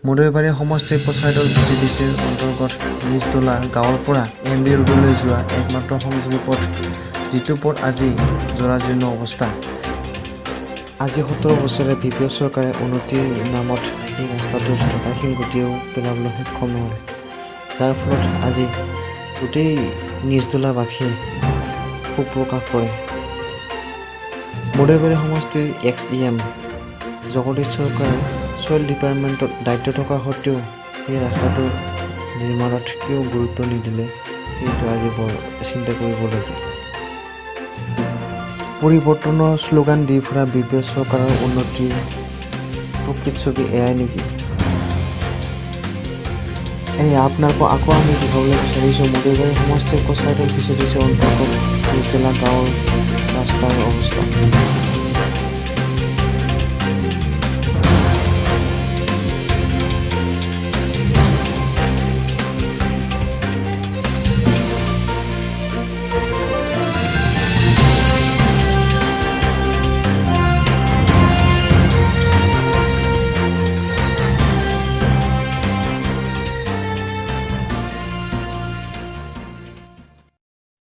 মদৈবাৰী সমষ্টিৰ কচাইডল VCDCৰ অন্তৰ্গত নিজদলা গাঁৱৰ পৰা MB ৰোডলৈ যোৱা একমাত্ৰ সংযোগী পথ, যিটো পথ আজি জৰাজীৰ্ণ অৱস্থা। আজি 17 বছৰে VPO চৰকাৰে উন্নতিৰ নামত এই ৰাস্তাটোত আকাশীন গতিও পেলাবলৈ সক্ষম নহ'ল, যাৰ ফলত আজি গোটেই নিজদলাবাসীয়ে শোক প্ৰকাশ কৰে। মদৈবাৰী সমষ্টিৰ XEM জগদীশ চৰকাৰে ছইল ডিপাৰ্টমেণ্টত দায়িত্ব থকা সত্ত্বেও এই ৰাস্তাটো নিৰ্মাণত কিয় গুৰুত্ব নিদিলে, সেইটো আজি বৰ চিন্তা কৰিবলগীয়া। পৰিৱৰ্তনৰ শ্লোগান দি ফুৰা VPO চৰকাৰৰ উন্নতিৰ প্ৰকৃত ছবি এয়াই নেকি? আপোনালোকক আকৌ আমি দেখাবলৈ বিচাৰিছোঁ মদৈবাৰী সমষ্টিৰ কচাইডল VCDCৰ অন্তৰ্গত নিজদলা গাঁৱৰ ৰাস্তাৰ অৱস্থা।